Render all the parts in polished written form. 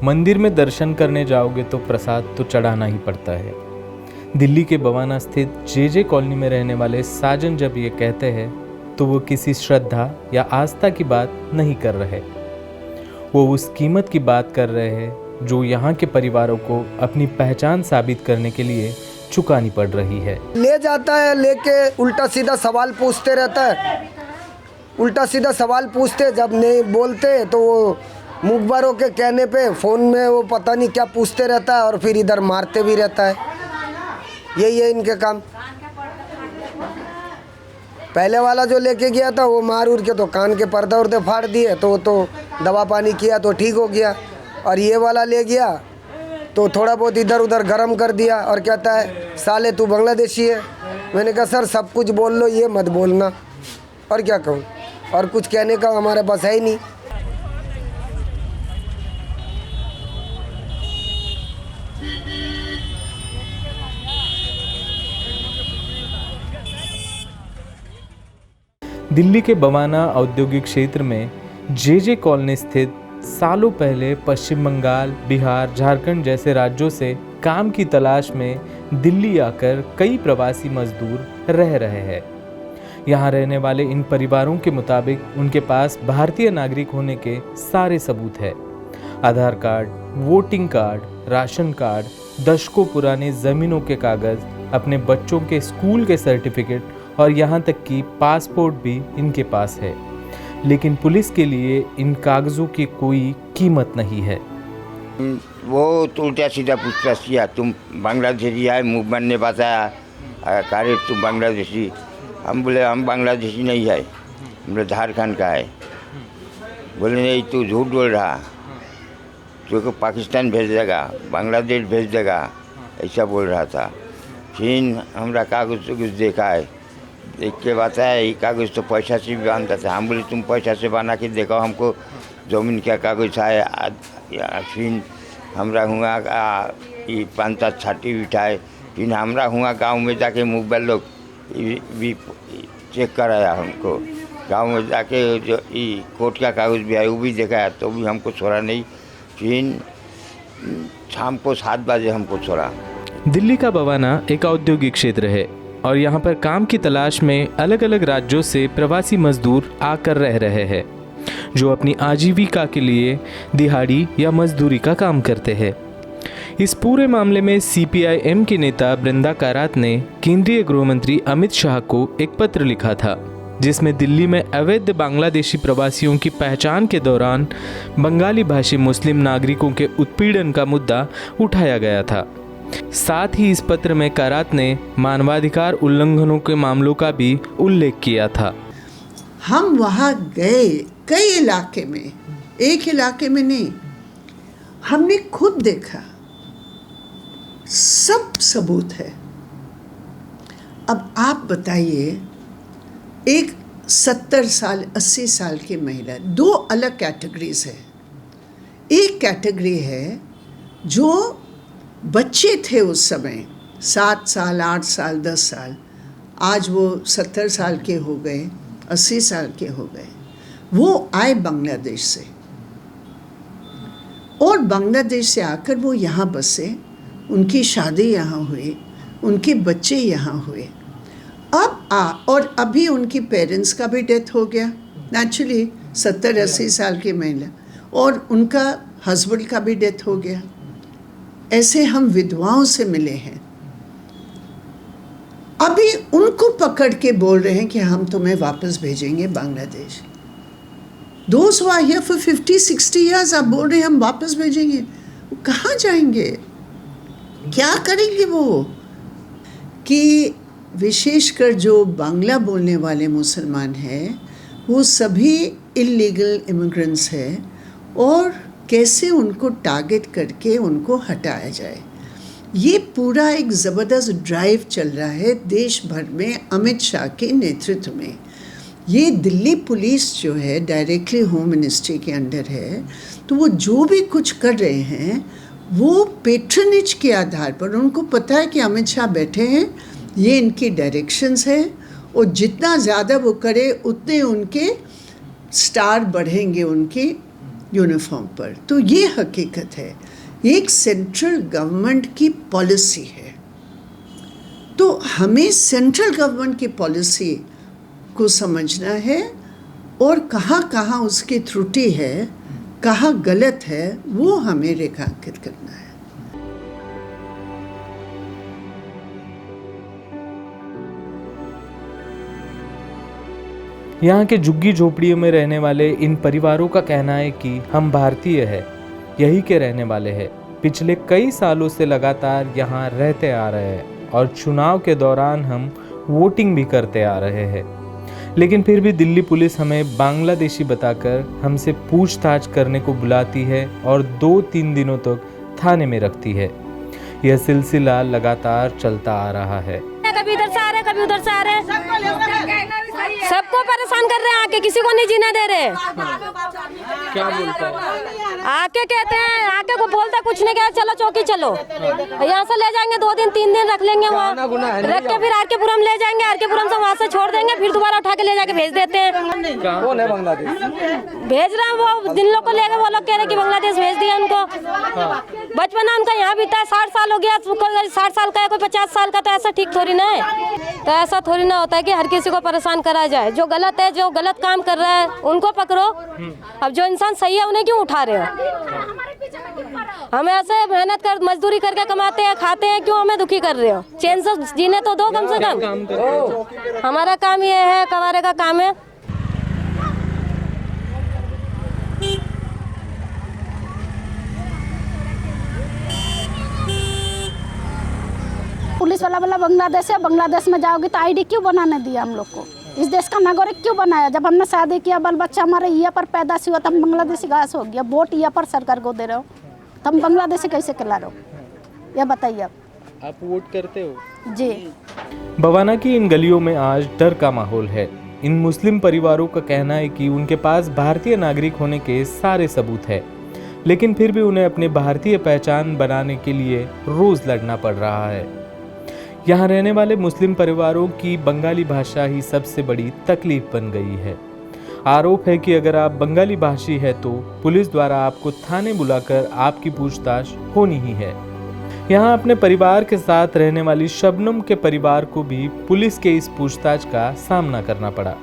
मंदिर में दर्शन करने जाओगे तो प्रसाद तो चढ़ाना ही पड़ता है। दिल्ली के बवाना स्थित जे कॉलोनी में रहने वाले साजन जब ये कहते हैं तो वो किसी श्रद्धा या आस्था की बात नहीं कर रहे, वो उस कीमत की बात कर रहे हैं जो यहाँ के परिवारों को अपनी पहचान साबित करने के लिए चुकानी पड़ रही है। ले जाता है, लेके उल्टा सीधा सवाल पूछते रहता है, उल्टा सीधा सवाल पूछते, जब नहीं बोलते तो वो मुखबरों के कहने पे फ़ोन में वो पता नहीं क्या पूछते रहता है और फिर इधर मारते भी रहता है। यही है इनके काम। पहले वाला जो लेके गया था वो मार उड़ के तो कान के पर्दे उर्दे फाड़ दिए, तो दवा पानी किया तो ठीक हो गया। और ये वाला ले गया तो थोड़ा बहुत इधर उधर गर्म कर दिया और कहता है साले तू बांग्लादेशी है। मैंने कहा सर सब कुछ बोल लो, ये मत बोलना। और क्या कहूँ, और कुछ कहने का हमारे पास है ही नहीं। दिल्ली के बवाना औद्योगिक क्षेत्र में जे कॉलोनी स्थित सालों पहले पश्चिम बंगाल, बिहार, झारखंड जैसे राज्यों से काम की तलाश में दिल्ली आकर कई प्रवासी मजदूर रह रहे हैं। यहाँ रहने वाले इन परिवारों के मुताबिक उनके पास भारतीय नागरिक होने के सारे सबूत है। Aadhaar card, voting card, ration card, दशकों पुराने ज़मीनों के कागज़, अपने बच्चों के स्कूल के सर्टिफिकेट और यहाँ तक कि पासपोर्ट भी इनके पास है। लेकिन पुलिस के लिए इन कागज़ों की कोई कीमत नहीं है। वो तो उल्टा सीधा पूछता किया, तुम बांग्लादेशी है, मुँह बनने बताया, कार्य तुम बांग्लादेशी। हम बोले हम बांग्लादेशी नहीं है, हम बोले झारखंड का है। बोले नहीं तू झूठ बोल रहा, तुझको पाकिस्तान भेज देगा, बांग्लादेश भेज देगा, ऐसा बोल रहा था। फिर हमारा कागज़ तो कुछ देखा है, देख के बताया ये कागज़ तो पैसा से भी बांधता था। हम बोले तुम पैसा से बना के देखो, हमको ज़मीन का कागज़ है। फिर हमारा हुआ ये 5-7 छाती बिठाए। फिर हमारा हुआ गांव में जाके मुखबिर लोग भी चेक कराया हमको। गांव में जाके जो ये कोर्ट का कागज़ भी है वो भी देखा, तो भी हमको छोड़ा नहीं। फिर शाम को 7 बजे हमको छोड़ा। दिल्ली का बवाना एक औद्योगिक क्षेत्र है और यहाँ पर काम की तलाश में अलग अलग राज्यों से प्रवासी मजदूर आकर रह रहे हैं, जो अपनी आजीविका के लिए दिहाड़ी या मजदूरी का काम करते हैं। इस पूरे मामले में CPIM के नेता बृंदा कारात ने केंद्रीय गृह मंत्री अमित शाह को एक पत्र लिखा था, जिसमें दिल्ली में अवैध बांग्लादेशी प्रवासियों की पहचान के दौरान बंगाली भाषी मुस्लिम नागरिकों के उत्पीड़न का मुद्दा उठाया गया था। साथ ही इस पत्र में कारात ने मानवाधिकार उल्लंघनों के मामलों का भी उल्लेख किया था। हम वहाँ गए कई इलाके में, एक इलाके में नहीं, हमने खुद देखा, सब सबूत है। अब आप बताइए, एक 70 साल 80 साल की महिला, 2 अलग कैटेगरीज है। एक कैटेगरी है जो बच्चे थे उस समय, 7 साल 8 साल 10 साल, आज वो 70 साल के हो गए, 80 साल के हो गए। वो आए बांग्लादेश से और बांग्लादेश से आकर वो यहाँ बसे, उनकी शादी यहाँ हुई, उनके बच्चे यहाँ हुए। और अभी उनकी पेरेंट्स का भी डेथ हो गया नेचुरली, 70-80 साल की महिला, और उनका हस्बैंड का भी डेथ हो गया। ऐसे हम विधवाओं से मिले हैं। अभी उनको पकड़ के बोल रहे हैं कि हम तुम्हें वापस भेजेंगे Bangladesh. Those who are here for 50-60 years आप बोल रहे हैं हम वापस भेजेंगे, वो कहाँ जाएंगे, क्या करेंगे वो? कि विशेषकर जो बांग्ला बोलने वाले मुसलमान हैं वो सभी इलीगल इमिग्रेंट्स हैं, और कैसे उनको टारगेट करके उनको हटाया जाए, ये पूरा एक ज़बरदस्त ड्राइव चल रहा है देश भर में अमित शाह के नेतृत्व में। ये दिल्ली पुलिस जो है डायरेक्टली होम मिनिस्ट्री के अंडर है, तो वो जो भी कुछ कर रहे हैं वो पेट्रनेज के आधार पर, उनको पता है कि अमित शाह बैठे हैं, ये इनकी डायरेक्शंस है, और जितना ज़्यादा वो करे उतने उनके स्टार बढ़ेंगे, उनकी यूनिफॉर्म पर। तो ये हकीकत है, एक सेंट्रल गवर्नमेंट की पॉलिसी है। तो हमें सेंट्रल गवर्नमेंट की पॉलिसी को समझना है और कहाँ कहाँ उसकी त्रुटि है, कहाँ गलत है, वो हमें रेखांकित करना है। यहाँ के झुग्गी झोपड़ियों में रहने वाले इन परिवारों का कहना है कि हम भारतीय हैं, यही के रहने वाले हैं। पिछले कई सालों से लगातार यहाँ रहते आ रहे हैं और चुनाव के दौरान हम वोटिंग भी करते आ रहे हैं, लेकिन फिर भी दिल्ली पुलिस हमें बांग्लादेशी बताकर हमसे पूछताछ करने को बुलाती है और 2-3 दिनों तक थाने में रखती है। यह सिलसिला लगातार चलता आ रहा है। कभी इधर से आ रहे, कभी उधर से आ रहे, सबको परेशान कर रहे हैं, आके किसी को नहीं जीने दे रहे। क्या बोलता है? आके कहते हैं, आके को बोलता कुछ नहीं, क्या चलो चौकी चलो, यहाँ से ले जाएंगे, 2 दिन 3 दिन रख लेंगे वहाँ, रख के फिर आरकेपुरम ले जाएंगे, आरकेपुरम से वहाँ से छोड़ देंगे, फिर दोबारा उठा के ले जाके भेज देते हैं। कौन है बांग्लादेश? भेज रहे हैं वो जिन लोग को ले गए, वो लोग कह रहे कि बांग्लादेश भेज दिया उनको। बचपना उनका यहाँ बीता है, 60 साल हो गया, 60 साल का है, कोई 50 साल का, तो ऐसा ठीक थोड़ी ना है। तो ऐसा थोड़ी ना होता है कि हर किसी को परेशान करा जाए। जो गलत है, जो गलत काम कर रहा है उनको पकड़ो, अब जो इंसान सही है उन्हें क्यों उठा रहे हो? हम ऐसे मेहनत कर मजदूरी करके कमाते हैं, खाते हैं, क्यों हमें दुखी कर रहे हो? चैन से जीने तो दो कम से कम। हमारा काम ये है, कवारे का काम है। पुलिस वाला बोला बांग्लादेश है, बांग्लादेश में जाओगी तो आईडी क्यों बनाने दिया हम लोग को? इस देश का नागरिक क्यों बनाया? जब हमने शादी किया, बाल बच्चा हमारे यहाँ पर पैदाश हुआ, तब बांग्लादेशी घास हो गया। वोट यहाँ पर सरकार को दे रहे हो, तुम बांग्लादेशी कैसे खिला रहे हो? ये बताइए। आप वोट करते हो? जी। बवाना की इन गलियों में आज डर का माहौल है। इन मुस्लिम परिवारों का कहना है कि उनके पास भारतीय नागरिक होने के सारे सबूत है, लेकिन फिर भी उन्हें अपनी भारतीय पहचान बनाने के लिए रोज लड़ना पड़ रहा है। यहाँ रहने वाले मुस्लिम परिवारों की बंगाली भाषा ही सबसे बड़ी तकलीफ बन गई है। आरोप है कि अगर आप बंगाली भाषी है तो पुलिस द्वारा आपको थाने बुलाकर आपकी पूछताछ होनी ही है। यहाँ अपने परिवार के साथ रहने वाली शबनम के परिवार को भी पुलिस के इस पूछताछ का सामना करना पड़ा।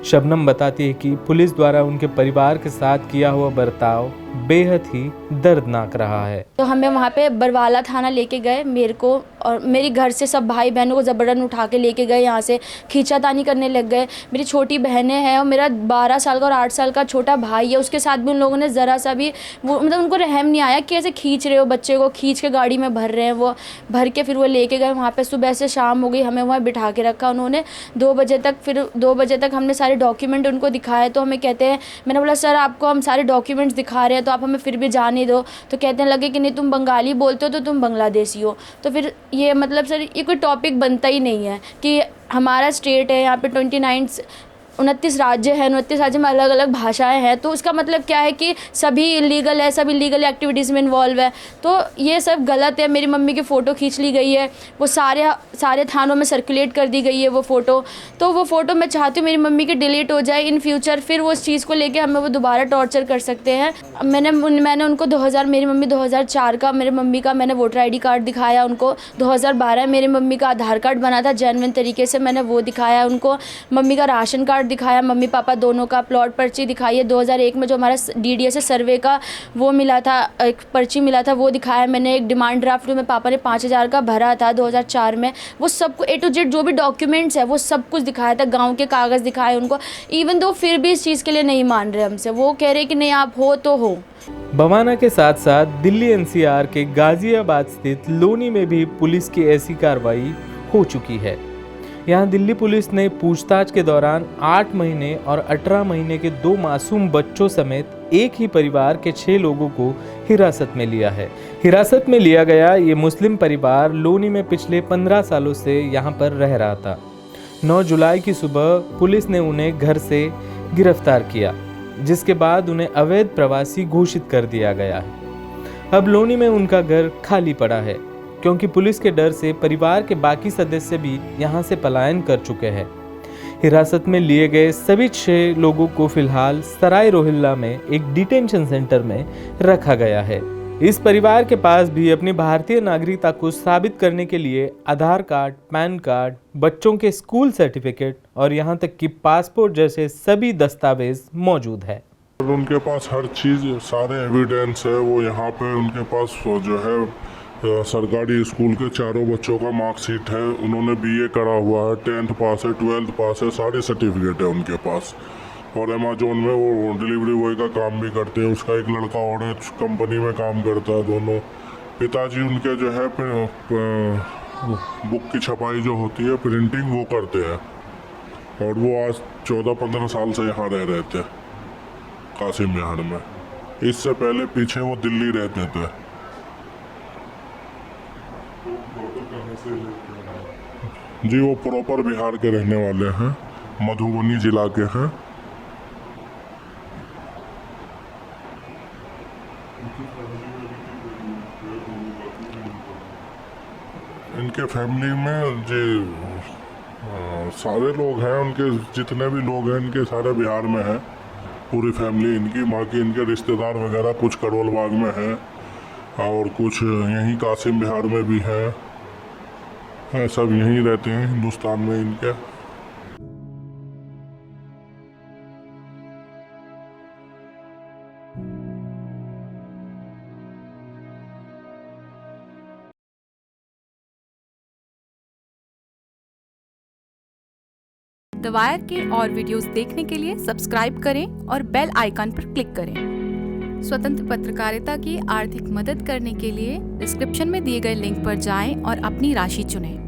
शबनम बताती है कि पुलिस द्वारा उनके परिवार के साथ किया हुआ बर्ताव बेहद ही दर्दनाक रहा है। तो हमें वहाँ पे बरवाला थाना लेके गए, मेरे को और मेरी घर से सब भाई बहनों को ज़बरदस्ती उठा के लेके गए, यहाँ से खींचातानी करने लग गए। मेरी छोटी बहनें हैं और मेरा 12 साल का और 8 साल का छोटा भाई है, उसके साथ भी उन लोगों ने ज़रा सा भी वो मतलब उनको रहम नहीं आया कि ऐसे खींच रहे हो बच्चे को, खींच के गाड़ी में भर रहे हैं। वो भर के फिर वो लेके गए वहाँ पर। सुबह से शाम हो गई, हमें वहाँ बिठा के रखा उन्होंने 2 बजे तक। फिर 2 बजे तक हमने सारे डॉक्यूमेंट उनको दिखाए, तो हमें कहते हैं, मैंने बोला सर आपको हम सारे डॉक्यूमेंट्स दिखा रहे हैं तो आप हमें फिर भी जाने दो। तो कहते हैं लगे कि नहीं तुम बंगाली बोलते हो तो तुम बांग्लादेशी हो। तो फिर ये मतलब सर ये कोई टॉपिक बनता ही नहीं है कि हमारा स्टेट है, यहाँ पे 29 राज्य हैं, 29 राज्य में अलग अलग भाषाएं हैं, तो उसका मतलब क्या है कि सभी इलीगल है, सभी इलीगल एक्टिविटीज़ में इन्वॉल्व है। तो ये सब गलत है। मेरी मम्मी की फ़ोटो खींच ली गई है, वो सारे थानों में सर्कुलेट कर दी गई है वो फ़ोटो। तो वो फ़ोटो मैं चाहती हूँ मेरी मम्मी की डिलीट हो जाए इन फ्यूचर, फिर वो उस चीज़ को लेके हमें वो दोबारा टॉर्चर कर सकते हैं। मैंने उनको 2000 मेरी मम्मी 2004 का मेरी मम्मी का मैंने वोटर ID कार्ड दिखाया उनको। 2012 मेरी मम्मी का आधार कार्ड बना था जेन्युइन तरीके से, मैंने वो दिखाया उनको। मम्मी का राशन कार्ड दिखाया, मम्मी पापा दोनों का प्लॉट पर्ची दिखाई है। 2001 में जो हमारा DDS सर्वे का वो मिला था, एक पर्ची मिला था, वो दिखाया मैंने। एक डिमांड ड्राफ्ट में पापा ने 5000 का भरा था 2004 में। वो सबको A to Z जो भी डॉक्यूमेंट्स है वो सब कुछ दिखाया था, गाँव के कागज़ दिखाए उनको। इवन दो फिर भी इस चीज़ के लिए नहीं मान रहे हमसे, वो कह रहे कि नहीं आप हो तो हो। बवाना के साथ साथ दिल्ली NCR के गाजियाबाद स्थित लोनी में भी पुलिस की ऐसी कार्रवाई हो चुकी है। यहाँ दिल्ली पुलिस ने पूछताछ के दौरान 8 महीने और 18 महीने के 2 मासूम बच्चों समेत एक ही परिवार के 6 लोगों को हिरासत में लिया है। हिरासत में लिया गया ये मुस्लिम परिवार लोनी में पिछले 15 सालों से यहाँ पर रह रहा था। 9 जुलाई की सुबह पुलिस ने उन्हें घर से गिरफ्तार किया, जिसके बाद उन्हें अवैध प्रवासी घोषित कर दिया गया है। अब लोनी में उनका घर खाली पड़ा है, क्योंकि पुलिस के डर से परिवार के बाकी सदस्य भी यहाँ से पलायन कर चुके हैं। हिरासत में लिए गए सभी 6 लोगों को फिलहाल सराय रोहिल्ला में एक डिटेंशन सेंटर में रखा गया है। इस परिवार के पास भी अपनी भारतीय नागरिकता को साबित करने के लिए आधार कार्ड, पैन कार्ड, बच्चों के स्कूल सर्टिफिकेट और यहाँ तक कि पासपोर्ट जैसे सभी दस्तावेज मौजूद है। उनके पास हर चीज़, सारे एविडेंस है। वो यहाँ पे उनके पास जो है सरकारी स्कूल के चारों बच्चों का मार्कशीट है। उन्होंने BA करा हुआ है, 10th पास है, 12th पास है, सारे सर्टिफिकेट है उनके पास। और अमेजोन में वो डिलीवरी बॉय का काम भी करते हैं। उसका एक लड़का और है, कंपनी में काम करता है। दोनों पिताजी उनके जो है बुक की छपाई जो होती है, प्रिंटिंग, वो करते हैं। और वो आज 14-15 साल से यहाँ रह रहे थे कासिम बिहार में। इससे पहले पीछे वो दिल्ली रहते थे। जी वो प्रॉपर बिहार के रहने वाले हैं, मधुबनी जिला के हैं। इनके फैमिली में जी सारे लोग हैं, उनके जितने भी लोग हैं इनके सारे बिहार में हैं। पूरी फैमिली इनकी, बाकी इनके रिश्तेदार वगैरह कुछ करोल बाग में हैं और कुछ यहीं कासिम बिहार में भी है। सब यहीं रहते हैं हिंदुस्तान में इनके। द वायर के और वीडियोस देखने के लिए सब्सक्राइब करें और बेल आइकन पर क्लिक करें। स्वतंत्र पत्रकारिता की आर्थिक मदद करने के लिए डिस्क्रिप्शन में दिए गए लिंक पर जाएं और अपनी राशि चुनें।